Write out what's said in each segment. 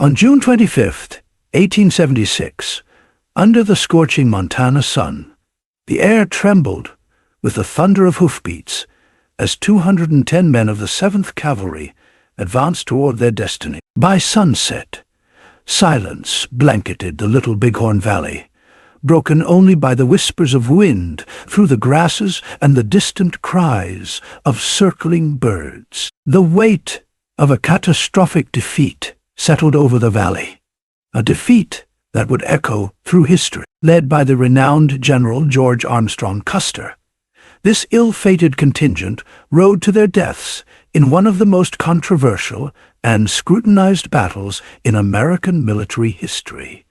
On June 25th, 1876, under the scorching Montana sun, the air trembled with the thunder of hoofbeats as 210 men of the 7th Cavalry advanced toward their destiny. By sunset, silence blanketed the Little Bighorn Valley, broken only by the whispers of wind through the grasses and the distant cries of circling birds. The weight of a catastrophic defeat settled over the valley, a defeat that would echo through history. Led by the renowned General George Custer, this ill-fated contingent rode to their deaths in one of the most controversial and scrutinized battles in American military history.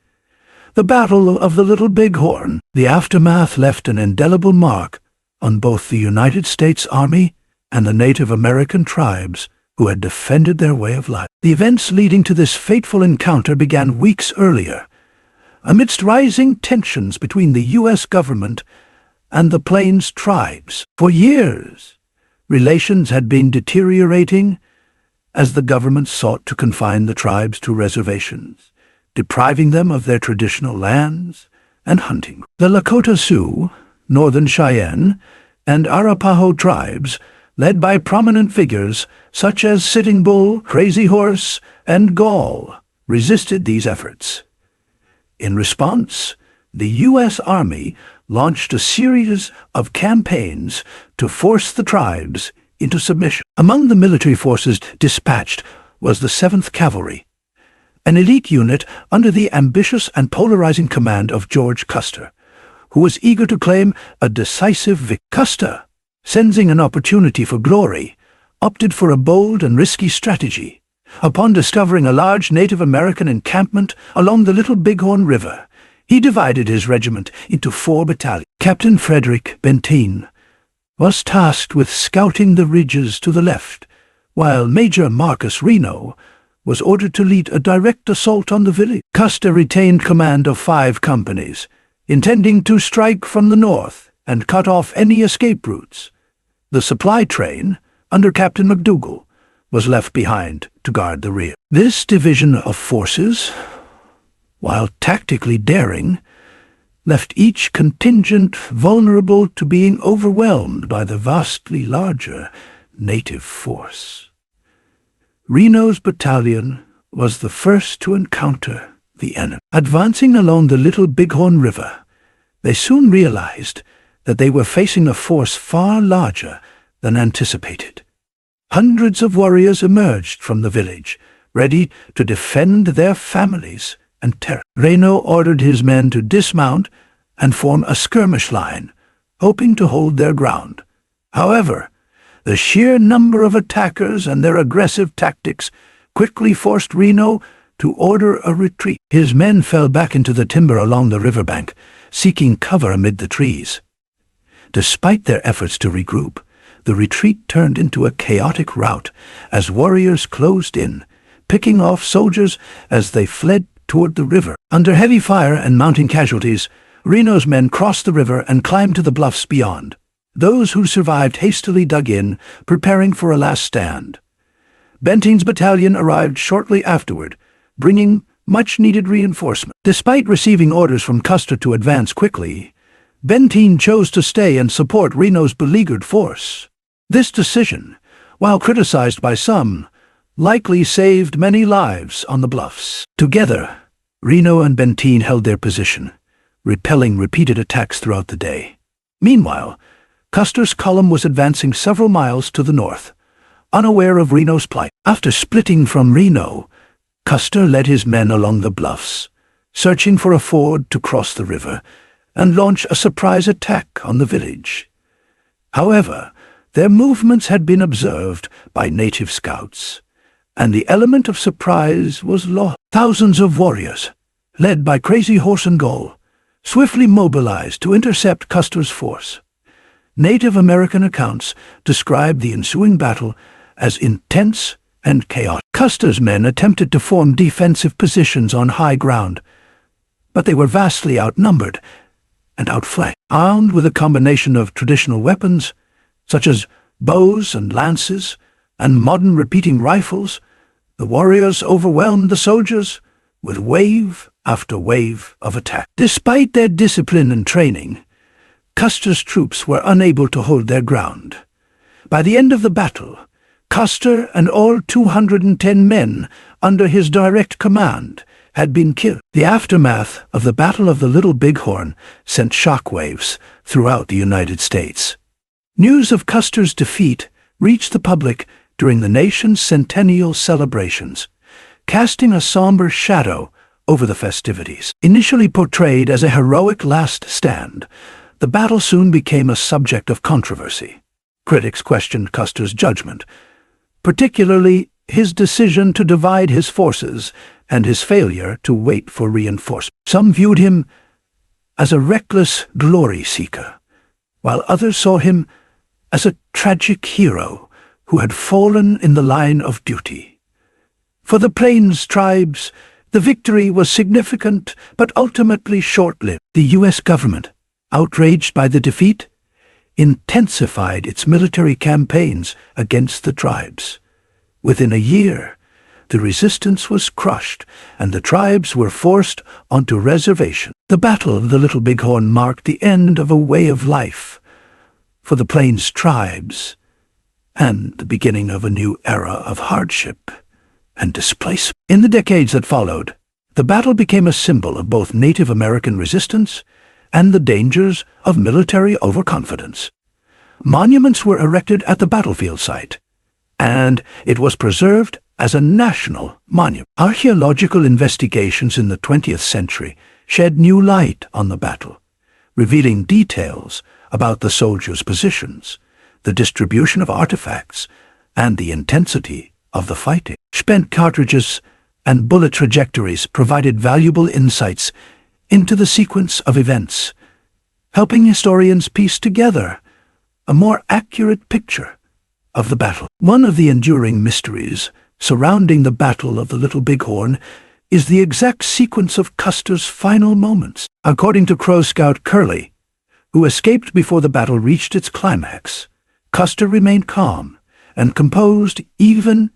The Battle of the Little Bighorn. The aftermath left an indelible mark on both the United States Army and the Native American tribes who had defended their way of life. The events leading to this fateful encounter began weeks earlier, amidst rising tensions between the U.S. government and the Plains tribes. For years, relations had been deteriorating as the government sought to confine the tribes to reservations, depriving them of their traditional lands and hunting. The Lakota Sioux, Northern Cheyenne, and Arapaho tribes, led by prominent figures such as Sitting Bull, Crazy Horse, and Gall, resisted these efforts. In response, the U.S. Army launched a series of campaigns to force the tribes into submission. Among the military forces dispatched was the 7th Cavalry, an elite unit under the ambitious and polarizing command of George Custer, who was eager to claim a decisive victory. Custer, sensing an opportunity for glory, opted for a bold and risky strategy. Upon discovering a large Native American encampment along the Little Bighorn River, he divided his regiment into 4 battalions. Captain Frederick Benteen was tasked with scouting the ridges to the left, while Major Marcus Reno was ordered to lead a direct assault on the village. Custer retained command of 5 companies, intending to strike from the north and cut off any escape routes. The supply train, under Captain McDougall, was left behind to guard the rear. This division of forces, while tactically daring, left each contingent vulnerable to being overwhelmed by the vastly larger native force. Reno's battalion was the first to encounter the enemy. Advancing along the Little Bighorn River, they soon realized that they were facing a force far larger than anticipated. Hundreds of warriors emerged from the village, ready to defend their families and territory. Reno ordered his men to dismount and form a skirmish line, hoping to hold their ground. However, the sheer number of attackers and their aggressive tactics quickly forced Reno to order a retreat. His men fell back into the timber along the riverbank, seeking cover amid the trees. Despite their efforts to regroup, the retreat turned into a chaotic rout as warriors closed in, picking off soldiers as they fled toward the river. Under heavy fire and mounting casualties, Reno's men crossed the river and climbed to the bluffs beyond. Those who survived hastily dug in, preparing for a last stand. Benteen's battalion arrived shortly afterward, bringing much-needed reinforcement. Despite receiving orders from Custer to advance quickly, Benteen chose to stay and support Reno's beleaguered force. This decision, while criticized by some, likely saved many lives on the bluffs. Together, Reno and Benteen held their position, repelling repeated attacks throughout the day. Meanwhile, Custer's column was advancing several miles to the north, unaware of Reno's plight. After splitting from Reno, Custer led his men along the bluffs, searching for a ford to cross the river and launch a surprise attack on the village. However, their movements had been observed by native scouts, and the element of surprise was lost. Thousands of warriors, led by Crazy Horse and Gall, swiftly mobilized to intercept Custer's force. Native American accounts described the ensuing battle as intense and chaotic. Custer's men attempted to form defensive positions on high ground, but they were vastly outnumbered and outflanked. Armed with a combination of traditional weapons, such as bows and lances, and modern repeating rifles, The warriors overwhelmed the soldiers with wave after wave of attack. Despite their discipline and training, Custer's troops were unable to hold their ground. By the end of the battle, Custer and all 210 men under his direct command had been killed. The aftermath of the Battle of the Little Bighorn sent shockwaves throughout the United States. News of Custer's defeat reached the public during the nation's centennial celebrations, casting a somber shadow over the festivities. Initially portrayed as a heroic last stand, the battle soon became a subject of controversy. Critics questioned Custer's judgment, particularly his decision to divide his forces and his failure to wait for reinforcement. Some viewed him as a reckless glory seeker, while others saw him as a tragic hero who had fallen in the line of duty. For the Plains tribes, the victory was significant but ultimately short-lived. The U.S. government, outraged by the defeat, intensified its military campaigns against the tribes. Within a year, the resistance was crushed, and the tribes were forced onto reservation. The Battle of the Little Bighorn marked the end of a way of life for the Plains tribes, and the beginning of a new era of hardship and displacement. In the decades that followed, the battle became a symbol of both Native American resistance and the dangers of military overconfidence. Monuments were erected at the battlefield site, and it was preserved as a national monument. Archaeological investigations in the 20th century shed new light on the battle, revealing details about the soldiers' positions, the distribution of artifacts, and the intensity of the fighting. Spent cartridges and bullet trajectories provided valuable insights into the sequence of events, helping historians piece together a more accurate picture of the battle. One of the enduring mysteries surrounding the Battle of the Little Bighorn is the exact sequence of Custer's final moments. According to Crow Scout Curley, who escaped before the battle reached its climax, Custer remained calm and composed even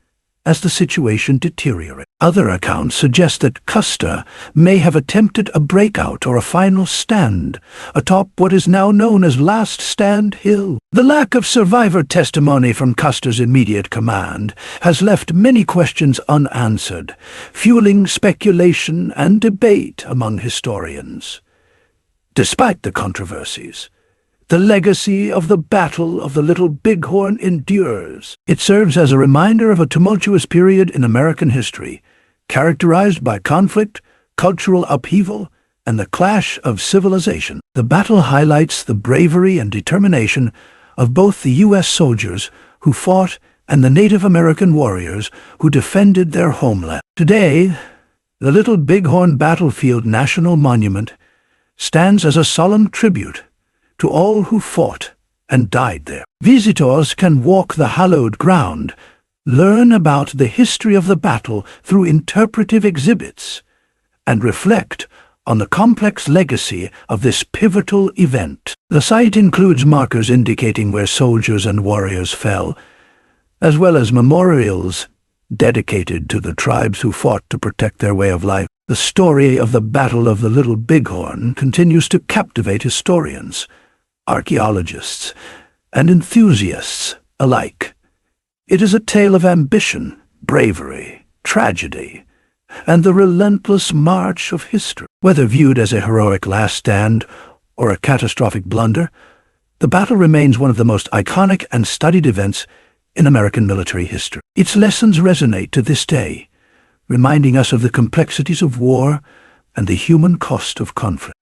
as the situation deteriorated. Other accounts suggest that Custer may have attempted a breakout or a final stand atop what is now known as Last Stand Hill. The lack of survivor testimony from Custer's immediate command has left many questions unanswered, fueling speculation and debate among historians. Despite the controversies, the legacy of the Battle of the Little Bighorn endures. It serves as a reminder of a tumultuous period in American history, characterized by conflict, cultural upheaval, and the clash of civilization. The battle highlights the bravery and determination of both the U.S. soldiers who fought and the Native American warriors who defended their homeland. Today, the Little Bighorn Battlefield National Monument stands as a solemn tribute to all who fought and died there. Visitors can walk the hallowed ground, learn about the history of the battle through interpretive exhibits, and reflect on the complex legacy of this pivotal event. The site includes markers indicating where soldiers and warriors fell, as well as memorials dedicated to the tribes who fought to protect their way of life. The story of the Battle of the Little Bighorn continues to captivate historians, archaeologists, and enthusiasts alike. It is a tale of ambition, bravery, tragedy, and the relentless march of history. Whether viewed as a heroic last stand or a catastrophic blunder, the battle remains one of the most iconic and studied events in American military history. Its lessons resonate to this day, reminding us of the complexities of war and the human cost of conflict.